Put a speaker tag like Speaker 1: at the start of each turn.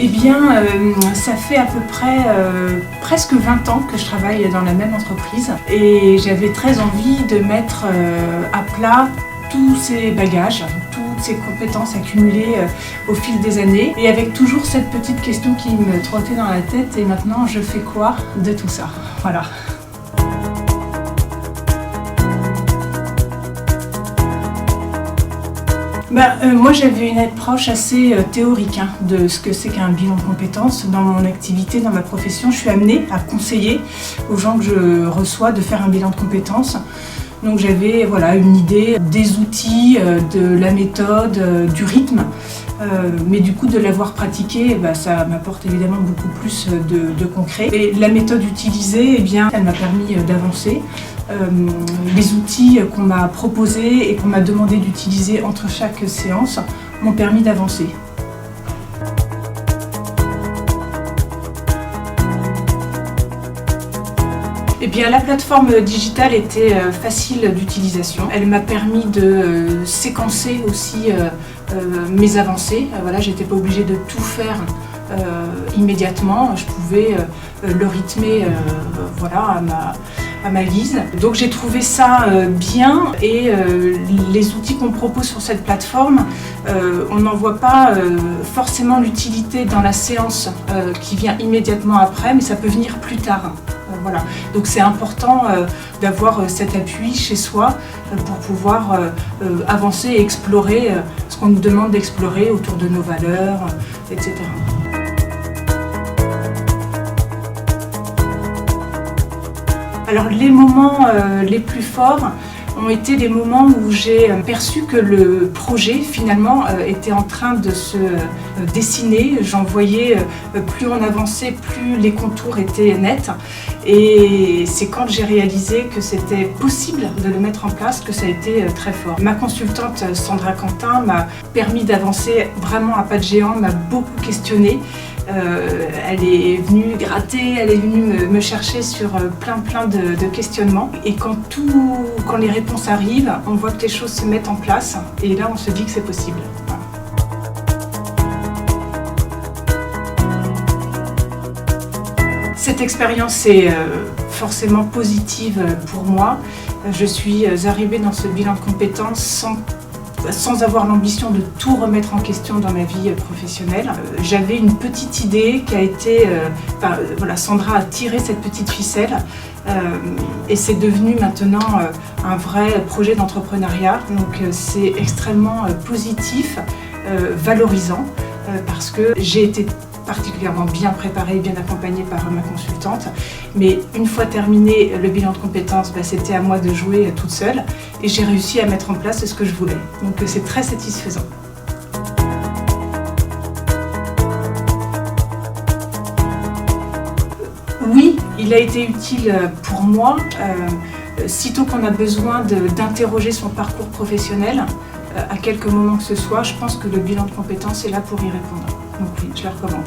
Speaker 1: Eh bien, ça fait à peu près presque 20 ans que je travaille dans la même entreprise et j'avais très envie de mettre à plat tous ces bagages, toutes ces compétences accumulées au fil des années et avec toujours cette petite question qui me trottait dans la tête: et maintenant je fais quoi de tout ça? Voilà. Moi j'avais une approche assez théorique de ce que c'est qu'un bilan de compétences. Dans mon activité, dans ma profession, je suis amenée à conseiller aux gens que je reçois de faire un bilan de compétences. Donc j'avais une idée des outils, de la méthode, du rythme. Mais du coup de l'avoir pratiqué, ça m'apporte évidemment beaucoup plus de concret. Et la méthode utilisée, elle m'a permis d'avancer. Les outils qu'on m'a proposés et qu'on m'a demandé d'utiliser entre chaque séance m'ont permis d'avancer. La plateforme digitale était facile d'utilisation. Elle m'a permis de séquencer aussi mes avancées. J'étais pas obligée de tout faire immédiatement. Je pouvais le rythmer à ma guise. Donc j'ai trouvé ça bien et les outils qu'on propose sur cette plateforme, on n'en voit pas forcément l'utilité dans la séance qui vient immédiatement après, mais ça peut venir plus tard. Donc c'est important d'avoir cet appui chez soi pour pouvoir avancer et explorer ce qu'on nous demande d'explorer autour de nos valeurs, etc. Alors les moments les plus forts ont été les moments où j'ai perçu que le projet finalement était en train de se dessiner. J'en voyais, plus on avançait, plus les contours étaient nets. Et c'est quand j'ai réalisé que c'était possible de le mettre en place que ça a été très fort. Ma consultante Sandra Quentin m'a permis d'avancer vraiment à pas de géant, m'a beaucoup questionnée. Elle est venue gratter, elle est venue me chercher sur plein de questionnements. Et quand les réponses arrivent, on voit que les choses se mettent en place et là on se dit que c'est possible. Voilà. Cette expérience est forcément positive pour moi. Je suis arrivée dans ce bilan de compétences sans avoir l'ambition de tout remettre en question dans ma vie professionnelle. J'avais une petite idée qui a été... Sandra a tiré cette petite ficelle et c'est devenu maintenant un vrai projet d'entrepreneuriat. Donc c'est extrêmement positif, valorisant, parce que j'ai été particulièrement bien préparée et bien accompagnée par ma consultante. Mais une fois terminé le bilan de compétences, c'était à moi de jouer toute seule et j'ai réussi à mettre en place ce que je voulais. Donc c'est très satisfaisant. Oui, il a été utile pour moi. Sitôt qu'on a besoin d'interroger son parcours professionnel, à quelques moments que ce soit, je pense que le bilan de compétences est là pour y répondre. Donc oui, je le recommande.